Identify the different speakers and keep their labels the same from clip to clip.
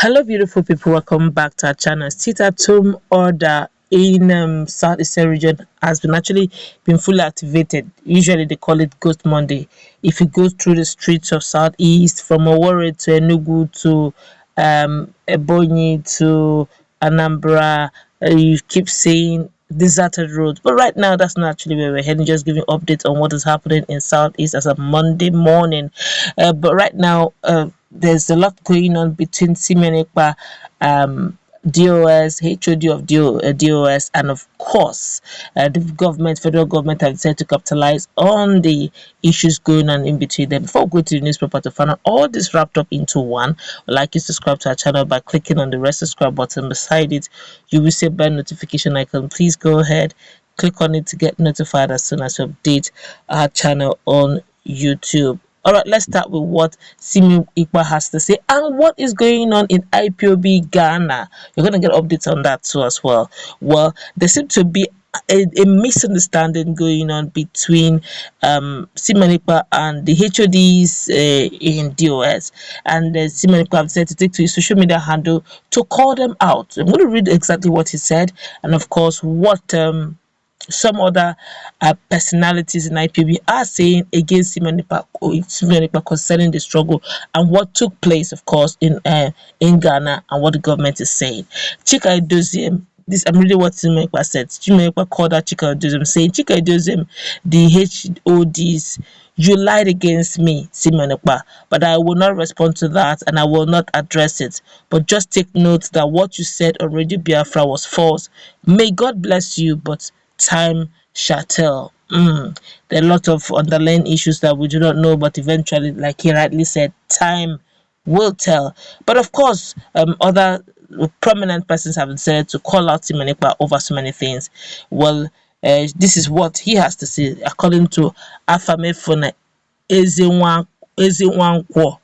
Speaker 1: Hello, beautiful people. Welcome back to our channel. Sit-at-home order in Southeastern region has been fully activated. Usually, they call it Ghost Monday. If you go through the streets of Southeast, from Owerri to Enugu to Ebonyi to Anambra, you keep saying deserted roads. But right now, that's not actually where we're heading. Just giving updates on what is happening in Southeast as a Monday morning. But right now, there's a lot going on between Simeon Ekpa, DOS, HOD of DOS, and of course, the federal government, have decided to capitalize on the issues going on in between them. Before we go to the newspaper to find out all this wrapped up into one, I'd like you to subscribe to our channel by clicking on the red subscribe button beside it. You will see a bell notification icon. Please go ahead, click on it to get notified as soon as we update our channel on YouTube. All right, let's start with what Simi Ekpa has to say and what is going on in Ipob, Ghana. You're going to get updates on that too as well. Well, there seems to be a misunderstanding going on between Simi Ekpa and the HODs in DOS. And Simi Ekpa have decided to take to his social media handle to call them out. I'm going to read exactly what he said and, of course, what some other personalities in IPB are saying against Simeon Ekpa concerning the struggle and what took place, of course, in Ghana and what the government is saying. Chika Edoziem, this I'm reading what Simeon Ekpa said. Simeon Ekpa called out Chika Edoziem, saying, Chika Edoziem, the HODs, you lied against me, Simeon Ekpa, but I will not respond to that and I will not address it. But just take note that what you said on Radio Biafra was false. May God bless you, but time shall tell. There are a lot of underlying issues that we do not know, but eventually, like he rightly said, time will tell. But of course, other prominent persons have decided to call out Simeon Ekpa over so many things. Well, this is what he has to say, according to Afamefona Ezewankwo.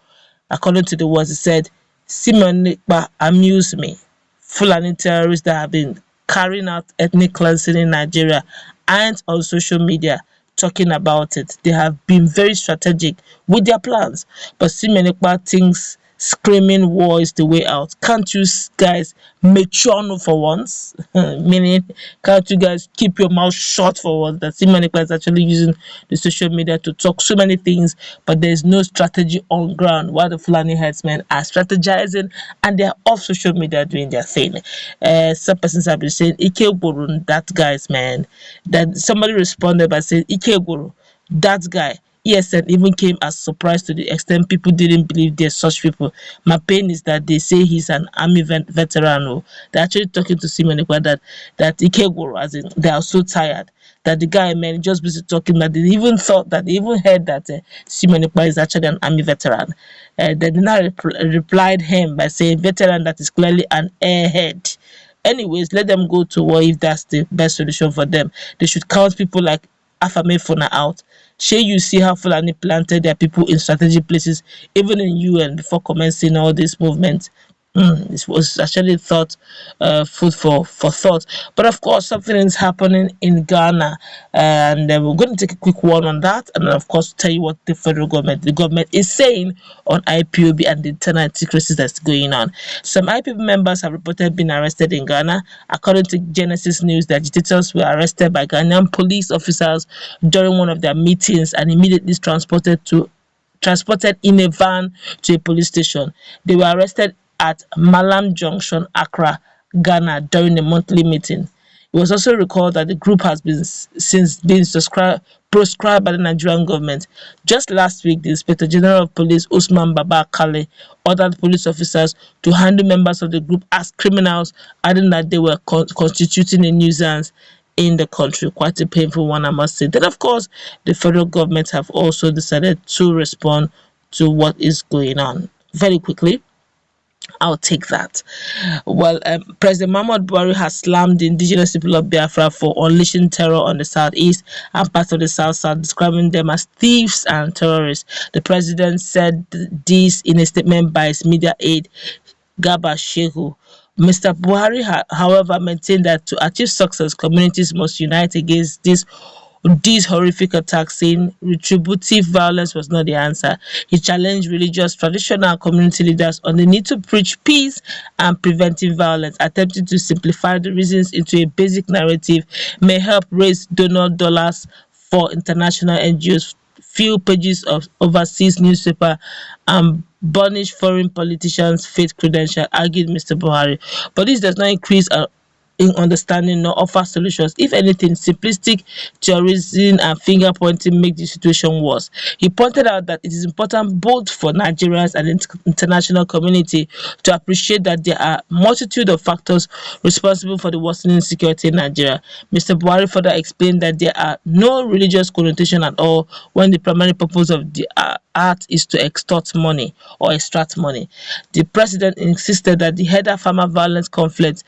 Speaker 1: According to the words, he said, Simeon Ekpa amused me. Fulani terrorists that have been carrying out ethnic cleansing in Nigeria and on social media talking about it. They have been very strategic with their plans. But Simeon Ekpa thinks screaming war is the way out. Can't you guys mature for once? Meaning, can't you guys keep your mouth shut for once? That Simeon Ekpa is actually using the social media to talk so many things, but there's no strategy on ground while the Fulani headsmen are strategizing and they're off social media doing their thing. Some persons have been saying, Ike Guru, that guy's man. That somebody responded by saying, Ike Guru, that guy. ESN even came as surprise to the extent people didn't believe there's such people. My pain is that they say he's an army veteran. They're actually talking to Simeon Ekpa that Ikegoro, as in they are so tired that the guy, man, just busy talking that they even thought that they even heard that Simeon Ekpa is actually an army veteran. They now replied him by saying veteran that is clearly an airhead. Anyways, let them go to war if that's the best solution for them. They should count people like Afamefona out. Shey you see how Fulani planted their people in strategic places, even in UN, before commencing all this movement. This was actually food for thought. But of course, something is happening in Ghana, and we're going to take a quick one on that, and of course, tell you what the government is saying on IPOB and the internal insecurity that's going on. Some IPOB members have reported being arrested in Ghana. According to Genesis News, the agitators were arrested by Ghanaian police officers during one of their meetings and immediately transported in a van to a police station. They were arrested at Malam Junction, Accra, Ghana, during a monthly meeting. It was also recalled that the group has since been proscribed by the Nigerian government. Just last week, the Inspector General of Police, Usman Baba Kale, ordered police officers to handle members of the group as criminals, adding that they were constituting a nuisance in the country. Quite a painful one, I must say. Then, of course, the federal government have also decided to respond to what is going on. Very quickly, I'll take that. Well, President Muhammad Buhari has slammed the indigenous people of Biafra for unleashing terror on the southeast and parts of the south, describing them as thieves and terrorists. The president said this in a statement by his media aide, Garba Shehu. Mr. Buhari, however, maintained that to achieve success, communities must unite against this these horrific attacks, saying retributive violence was not the answer. He challenged religious, traditional, and community leaders on the need to preach peace and preventive violence, attempting to simplify the reasons into a basic narrative may help raise donor dollars for international NGOs, fill pages of overseas newspaper, and burnish foreign politicians' faith credential, argued Mr. Buhari. But this does not increase in understanding nor offer solutions. If anything, simplistic theorizing and finger pointing make the situation worse. He pointed out that it is important both for Nigerians and international community to appreciate that there are multitude of factors responsible for the worsening security in Nigeria. Mr. Buhari further explained that there are no religious connotation at all when the primary purpose of the act is to extort money or extract money. The president insisted that the header farmer violence conflict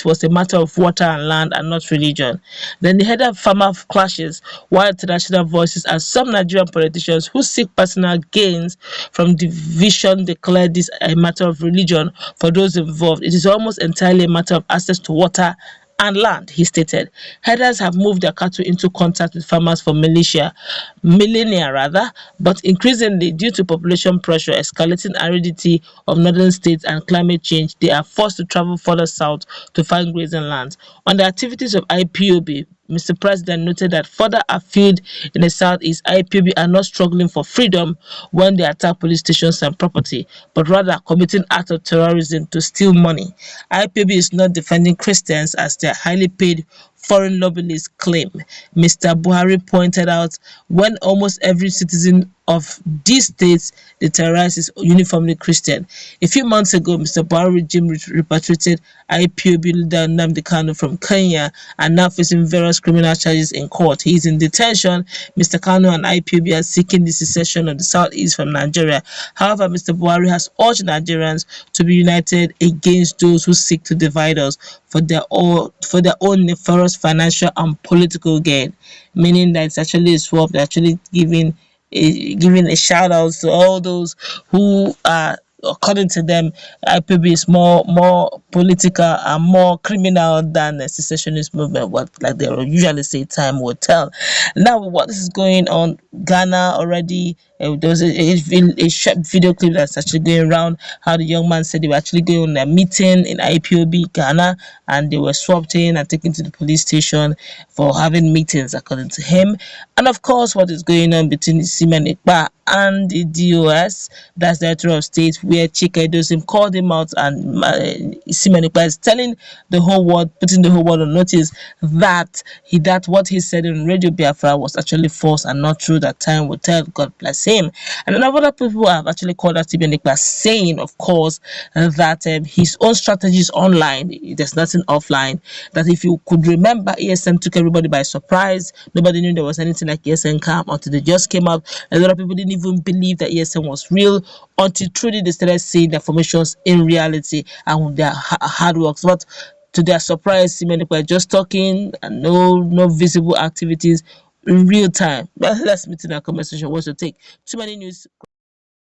Speaker 1: was a matter of water and land and not religion. Then the header farmer clashes, while international voices and some Nigerian politicians who seek personal gains from division declare this a matter of religion for those involved. It is almost entirely a matter of access to water and land, he stated. Herders have moved their cattle into contact with farmers for millennia rather, but increasingly due to population pressure, escalating aridity of northern states and climate change, they are forced to travel further south to find grazing lands. On the activities of Ipob, Mr. President noted that further afield in the southeast, Ipob are not struggling for freedom when they attack police stations and property, but rather committing acts of terrorism to steal money. Ipob is not defending Christians as their highly paid foreign lobbyists claim. Mr. Buhari pointed out when almost every citizen of these states they terrorize is uniformly Christian. A few months ago, Mr. Buhari regime repatriated Ipob leader Nnamdi Kanu from Kenya and now facing various criminal charges in court. He is in detention. Mr. Kanu and Ipob are seeking the secession of the southeast from Nigeria. However, Mr. Buhari has urged Nigerians to be united against those who seek to divide us for their own nefarious financial and political gain, meaning that it's actually a swap. They're actually giving a shout out to all those who are, according to them, IPB is more political and more criminal than the secessionist movement. What, like they usually say, time will tell. Now, what is going on? Ghana already. There was a short video clip that's actually going around how the young man said they were actually going on a meeting in Ipob, Ghana, and they were swapped in and taken to the police station for having meetings, according to him. And of course, what is going on between the Ekpa and the DOS, that's the Director of State, where Chika Edoziem called him out, and Ekpa is telling the whole world, putting the whole world on notice that what he said in Radio Biafra was actually false and not true. That time will tell. God bless him. And a lot of other people have actually called out Ekpa, saying, of course, that his own strategies online, there's nothing offline. That if you could remember, ESM took everybody by surprise. Nobody knew there was anything like ESM camp until they just came out. A lot of people didn't even believe that ESM was real until truly they started seeing the formations in reality and their hard works. But to their surprise, many people are just talking and no visible activities in real time. Let's meet in our conversation. What's your take? Too many news.